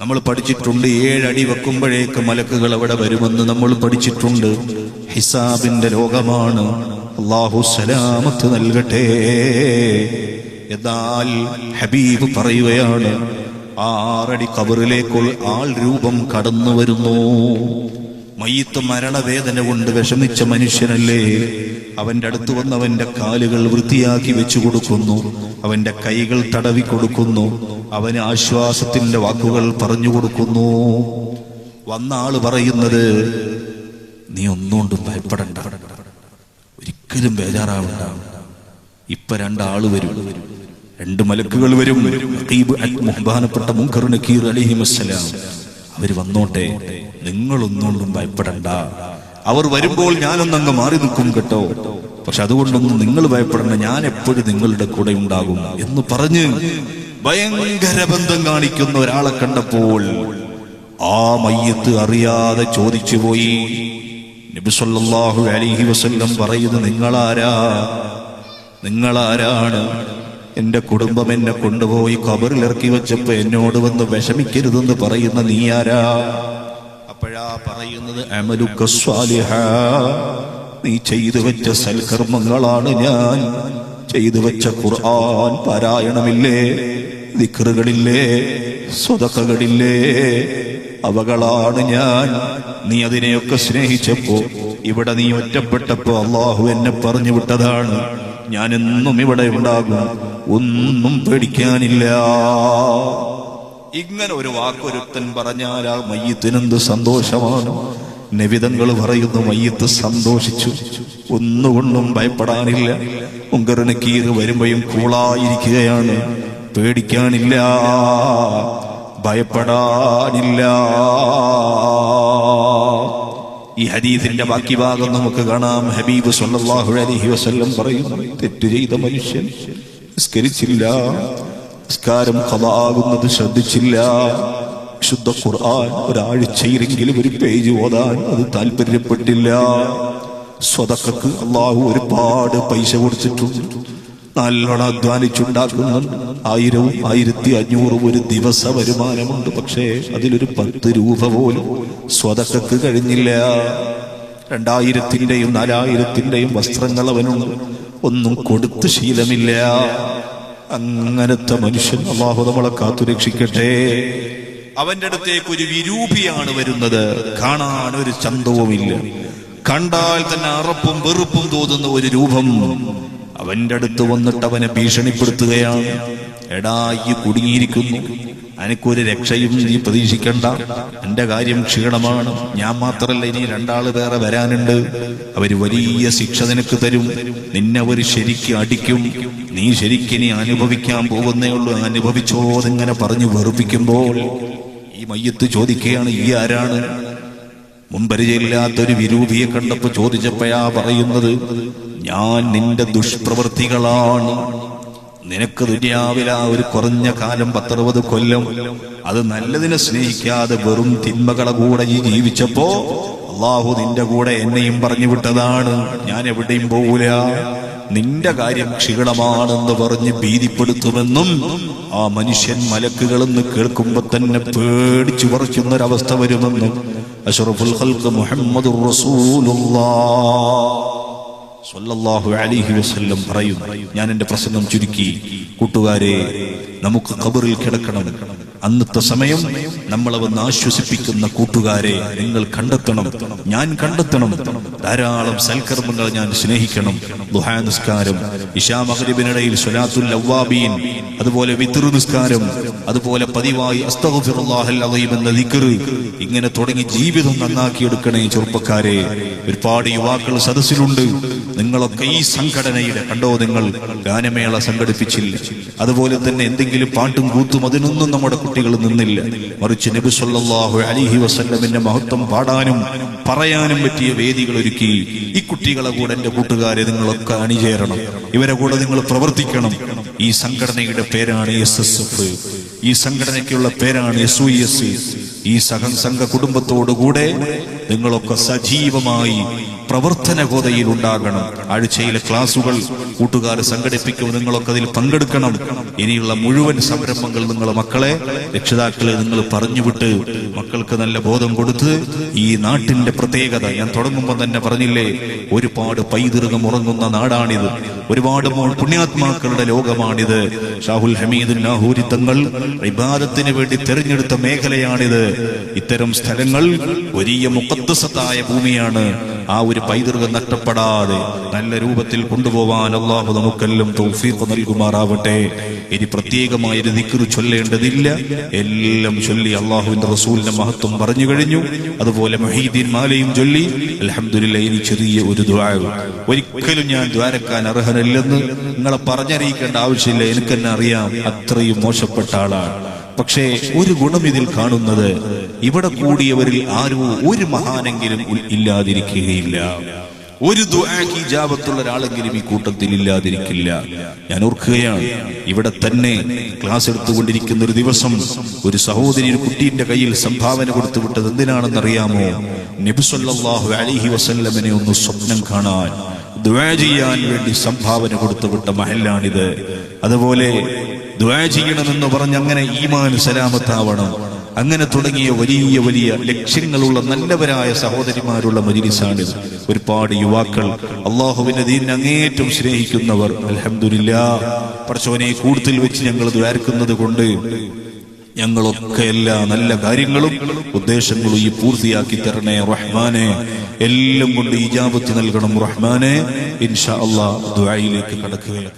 C: നമ്മൾ പഠിച്ചിട്ടുണ്ട്, 7 അടി വെക്കുമ്പോഴേക്ക് മലക്കുകൾ അവിടെ വരുമെന്ന് നമ്മൾ പഠിച്ചിട്ടുണ്ട്. ഹിസാബിന്റെ ലോകമാണ്. അല്ലാഹു സലാമത്ത് നൽകട്ടെ. എന്നാൽ ഹബീബ് പറയുകയാണ്, 6 അടി ഖബറിലേക്കുള്ള ആൾ രൂപം കടന്നു വരുന്നു. മയ്യിത്ത് മരണവേദന കൊണ്ട് വിഷമിച്ച മനുഷ്യനല്ലേ, അവന്റെ അടുത്ത് വന്ന് അവന്റെ കാലുകൾ വൃത്തിയാക്കി വെച്ചു കൊടുക്കുന്നു, അവന്റെ കൈകൾ തടവി കൊടുക്കുന്നു, അവന് ആശ്വാസത്തിന്റെ വാക്കുകൾ പറഞ്ഞു കൊടുക്കുന്നു. വന്ന ആള് പറയുന്നത്, നീ ഒന്നുകൊണ്ടും ഭയപ്പെടണ്ട, ഒരിക്കലും ബേജാറാവണ്ട. ഇപ്പൊ 2 ആള് വരും, 2 മലക്കുകൾ വരും. ബഹുമാനപ്പെട്ട മുൻകർ നകീർ അലൈഹിസ്സലാം അവര് വന്നോട്ടെ, നിങ്ങളൊന്നുകൊണ്ടും ഭയപ്പെടണ്ട. അവർ വരുമ്പോൾ ഞാനൊന്നങ്ങ് മാറി നിൽക്കും കേട്ടോ, പക്ഷെ അതുകൊണ്ടൊന്നും നിങ്ങൾ ഭയപ്പെടണ്ട, ഞാൻ എപ്പോഴും നിങ്ങളുടെ കൂടെ ഉണ്ടാകും എന്ന് പറഞ്ഞ് ഭയങ്കര ബന്ധം കാണിക്കുന്ന ഒരാളെ കണ്ടപ്പോൾ ആ മയ്യത്ത് അറിയാതെ ചോദിച്ചു പോയി. നബി സല്ലല്ലാഹു അലൈഹി വസല്ലം പറയുന്നു, നിങ്ങളാരാണ്? എന്റെ കുടുംബം എന്നെ കൊണ്ടുപോയി ഖബറിൽ ഇറക്കി വെച്ചപ്പോ എന്നോട് വന്ന് വിഷമിക്കരുതെന്ന് പറയുന്ന നീ ആരാ? അപ്പോഴാ പറയുന്നത്, അമലുക സ്വാലിഹ, നീ ചെയ്തു വെച്ച സൽക്കർമ്മങ്ങളാണ് ഞാൻ. ചെയ്തു വെച്ച ഖുർആൻ പാരായണമില്ലേ, ദിക്റുകളില്ലേ, സ്വതഖകളില്ലേ, അവകളാണ് ഞാൻ. നീ അതിനെയൊക്കെ സ്നേഹിച്ചപ്പോ, ഇവിടെ നീ ഒറ്റപ്പെട്ടപ്പോ അള്ളാഹു എന്നെ പറഞ്ഞു വിട്ടതാണ്. ഞാൻ എന്നും ഇവിടെ ഉണ്ടാകും, ഒന്നും പേടിക്കാനില്ല. ഇങ്ങനെ ഒരു വാക്കൊരുത്തൻ പറഞ്ഞാൽ ആ മയ്യത്തിനെന്ത് സന്തോഷമാണ്. നബിതങ്ങൾ പറയുന്നു, മയ്യത്ത് സന്തോഷിച്ചു, ഒന്നുകൊണ്ടും ഭയപ്പെടാനില്ല. മുൻകർ നകീർ വരുമ്പോഴും കൂളായിരിക്കുകയാണ്, പേടിക്കാനില്ല, ഭയപ്പെടാനില്ല. ഈ ഹദീസിന്റെ ബാക്കി ഭാഗം നമുക്ക് കാണാം. ഹബീബ് സല്ലല്ലാഹു അലൈഹി വസല്ലം പറയുന്നു, തെറ്റ് ചെയ്ത മനുഷ്യൻ നിസ്കരിച്ചില്ല, നിസ്കാരം ഖളാ ആകുന്നത് ശ്രദ്ധിച്ചില്ല, ശുദ്ധ ഖുർആൻ ഒരാഴ്ചയിലെങ്കിലും ഒരു പേജ് ഓതാൻ അത് താല്പര്യപ്പെട്ടില്ല. സ്വതക്കക്ക് അള്ളാഹു ഒരുപാട് പൈസ കൊടുത്തിട്ടുണ്ട്, നല്ലോണം അധ്വാനിച്ചുണ്ടാക്കുന്നുണ്ട്. 1000, 1500 ഒരു ദിവസ വരുമാനമുണ്ട്. പക്ഷേ അതിലൊരു 10 രൂപ പോലും സ്വതക്കക്ക് കഴിഞ്ഞില്ല. 2000-ന്റെയും 4000-ന്റെയും വസ്ത്രങ്ങൾ അവനുണ്ട്, ഒന്നും കൊടുത്ത് ശീലമില്ല. അങ്ങനത്തെ മനുഷ്യൻ അല്ലാഹു നമ്മളെ കാത്തുരക്ഷിക്കട്ടെ. അവന്റെ അടുത്തേക്ക് ഒരു വിരൂപിയാണ് വരുന്നത്, കാണാൻ ഒരു ചന്തവുമില്ല, കണ്ടാൽ തന്നെ അറപ്പും വെറുപ്പും തോന്നുന്ന ഒരു രൂപം. അവന്റെ അടുത്ത് വന്നിട്ട് അവനെ ഭീഷണിപ്പെടുത്തുകയാണ്. എടാ, ഈ കുടുങ്ങിയിരിക്കുന്നു, എനിക്കൊരു രക്ഷയും നീ പ്രതീക്ഷിക്കണ്ട, എന്റെ കാര്യം ക്ഷീണമാണ്, ഞാൻ മാത്രല്ല ഇനി 2 ആള് വേറെ വരാനുണ്ട്, അവര് വലിയ ശിക്ഷ നിനക്ക് തരും, നിന്നെ അവർ ശരിക്ക് അടിക്കും, നീ ശരിക്കിനി അനുഭവിക്കാൻ പോകുന്നേ ഉള്ളൂ, അനുഭവിച്ചോ എന്നിങ്ങനെ പറഞ്ഞു വെറുപ്പിക്കുമ്പോൾ ഈ മയ്യത്ത് ചോദിക്കുകയാണ്, ഈ ആരാണ്? മുൻപരിചയമില്ലാത്തൊരു വിരൂപിയെ കണ്ടപ്പോ ചോദിച്ചപ്പോഴാ പറയുന്നത്, ഞാൻ നിന്റെ ദുഷ്പ്രവൃത്തികളാണ്. നിനക്ക് ദുനിയാവില ഒരു കുറഞ്ഞ കാലം 10-60 കൊല്ലം അത് നല്ലതിനെ സ്നേഹിക്കാതെ വെറും തിന്മകളെ കൂടെ ഈ ജീവിച്ചപ്പോ അള്ളാഹു നിന്റെ കൂടെ എന്നെയും പറഞ്ഞു വിട്ടതാണ്, ഞാൻ എവിടെയും പോകൂല, നിന്റെ കാര്യം ക്ഷീണമാണെന്ന് പറഞ്ഞ് ഭീതിപ്പെടുത്തുമെന്നും ആ മനുഷ്യൻ മലക്കുകളെന്ന് കേൾക്കുമ്പോ തന്നെ പേടിച്ചു പറിക്കുന്നൊരവസ്ഥ വരുമെന്നും അഷ്റഫുൽ ഖൽഖ് മുഹമ്മദുർ റസൂലുള്ളാഹ് സ്വല്ലല്ലാഹു അലൈഹി വസല്ലം പറയും. ഞാൻ എന്റെ പ്രസംഗം ചുരുക്കി. കൂട്ടുകാരെ, നമുക്ക് ഖബറിൽ കിടക്കണം. അന്നത്തെ സമയം നമ്മളെ വന്ന് ആശ്വസിപ്പിക്കുന്ന കൂട്ടുകാരെ നിങ്ങൾ കണ്ടെത്തണം, ഞാൻ കണ്ടെത്തണം. ധാരാളം സൽക്കർമ്മങ്ങൾ ഞാൻ സ്നേഹിക്കണം. ദുഹാ നിസ്കാരം, ഇശാ മഗ്രിബിനിടയിൽ സ്വലാത്തുൽ അവ്വാബീൻ, അതുപോലെ വിത്ർ നിസ്കാരം, അതുപോലെ പതിവായി അസ്തഗ്ഫിറുല്ലാഹൽ അദീം എന്ന ദിക്ർ, ഇങ്ങനെ തുടങ്ങി ജീവിതം നന്നാക്കിയെടുക്കണേ ചെറുപ്പക്കാരെ. ഒരുപാട് യുവാക്കൾ സദസ്സിലുണ്ട്. നിങ്ങളൊക്കെ ഈ സംഘടനയുടെ കണ്ടോ, നിങ്ങൾ ഗാനമേള സംഘടിപ്പിച്ചില്ല, അതുപോലെ തന്നെ എന്തെങ്കിലും പാട്ടും കൂത്തും അതിനൊന്നും നമ്മുടെ കുട്ടികൾ നിന്നില്ല. മറിച്ച് നബി സല്ലല്ലാഹു അലൈഹി വസല്ലമിന്റെ മഹത്വം പാടാനും പറയാനും പറ്റിയ വേദികൾ ഒരുക്കി. ഈ കുട്ടികളെ കൂടെ എന്റെ കൂട്ടുകാരെ നിങ്ങളൊക്കെ അണിചേരണം, ഇവരെ കൂടെ നിങ്ങൾ പ്രവർത്തിക്കണം. ഈ സംഘടനയുടെ പേരാണ് SSF, ഈ സംഘടനയ്ക്കുള്ള പേരാണ് SOS. ഈ സംഘ കുടുംബത്തോടുകൂടെ നിങ്ങളൊക്കെ സജീവമായി പ്രവർത്തന ഗോതയിൽ ഉണ്ടാകണം. ആഴ്ചയിലെ ക്ലാസുകൾ കൂട്ടുകാർ സംഘടിപ്പിക്കും, നിങ്ങളൊക്കെ അതിൽ പങ്കെടുക്കണം. ഇനിയുള്ള മുഴുവൻ സംരംഭങ്ങൾ നിങ്ങളെ മക്കളെ, രക്ഷിതാക്കളെ നിങ്ങൾ പറഞ്ഞുവിട്ട് മക്കൾക്ക് നല്ല ബോധം കൊടുത്ത്, ഈ നാട്ടിന്റെ പ്രത്യേകത ഞാൻ തുടങ്ങുമ്പോൾ തന്നെ പറഞ്ഞില്ലേ, ഒരുപാട് പൈതൃകം ഉറങ്ങുന്ന നാടാണിത്, ഒരുപാട് പുണ്യാത്മാക്കളുടെ ലോകമാണിത്. ഷാഹുൽ ഹമീദ് നാഹൂരി തങ്ങൾ ഇബാദത്തിന് വേണ്ടി തെരഞ്ഞെടുത്ത മേഖലയാണിത്. ഇത്തരം സ്ഥലങ്ങൾ വലിയ മുഖദ്ദസത്തായ ഭൂമിയാണ്. ആ ഒരു പൈതൃകം നഷ്ടപ്പെടാതെ നല്ല രൂപത്തിൽ കൊണ്ടുപോവാൻ അല്ലാഹു നമുക്കെല്ലാം തൗഫീഖ് നൽകുമാറാവട്ടെ. ഇനി പ്രത്യേകമായൊരു ദിക്ർ ചൊല്ലേണ്ടതില്ല, എല്ലാം ചൊല്ലി അല്ലാഹുവിന്റെ റസൂലിന്റെ മഹത്വം പറഞ്ഞു കഴിഞ്ഞു. അതുപോലെ മുഹീദ്ദീൻ മാലയും ചൊല്ലി. അൽഹംദുലില്ലാഹ്. ഇനി ചെറിയ ഒരു ദുആ. ഒരിക്കലും ഞാൻ ദ്വാരക്കാൻ അർഹനല്ലെന്ന് നിങ്ങളെ പറഞ്ഞറിയിക്കേണ്ട ആവശ്യമില്ല, എനിക്കെന്നെ അറിയാം, അത്രയും മോശപ്പെട്ട ആളാണ്. പക്ഷേ ഒരു ഗുണം ഇതിൽ കാണുന്നത്, ഇവിടെ കൂടിയവരിൽ ആരോ ഒരു മഹാനെങ്കിലും ഇല്ലാതിരിക്കുകയില്ല, ഒരു ദുആക്ക് ഇജാബത്തുള്ള ഒരാളെങ്കിലും ഈ കൂട്ടത്തിൽ ഇല്ലാതിരിക്കില്ല. ഞാൻ ഓർക്കുകയാണ്, ഇവിടെ തന്നെ ക്ലാസ് എടുത്തുകൊണ്ടിരിക്കുന്ന ഒരു ദിവസം ഒരു സഹോദരി ഒരു കുട്ടീന്റെ കയ്യിൽ സംഭാവന കൊടുത്തു വിട്ടത് എന്തിനാണെന്നറിയാമോ? നബി സല്ലല്ലാഹു അലൈഹി വസല്ലമനെ ഒന്ന് സ്വപ്നം കാണാൻ, ദുആ ചെയ്യാൻ വേണ്ടി സംഭാവന കൊടുത്തു വിട്ട മഹല്ലാണിത്. അതുപോലെ ദുആ ചെയ്യണമെന്ന് പറഞ്ഞ് അങ്ങനെ ഈമാൻ സലാമത്താവണം, അങ്ങനെ തുടങ്ങിയ വലിയ വലിയ ലക്ഷ്യങ്ങളുള്ള നല്ലവരായ സഹോദരിമാരുള്ള മജ്‌ലിസാണിത്. ഒരുപാട് യുവാക്കൾ അല്ലാഹുവിന്റെ ദീനിനെ അങ്ങേറ്റം സ്നേഹിക്കുന്നവർ. അൽഹംദുലില്ലാഹ്. പടച്ചവനെ, കൂടുതൽ വെച്ച് ഞങ്ങൾ ദ്വാരക്കുന്നത് കൊണ്ട് ഞങ്ങളൊക്കെ എല്ലാ നല്ല കാര്യങ്ങളും ഉദ്ദേശങ്ങളും ഈ പൂർത്തിയാക്കി തരണേ റഹ്മാനെ. എല്ലാം കൊണ്ട് ഇജാബത്ത് നൽകണം റഹ്മാനെ. ഇൻഷാ അല്ലാഹ് ദുആയിലേക്ക് കടക്കുകയാണ്.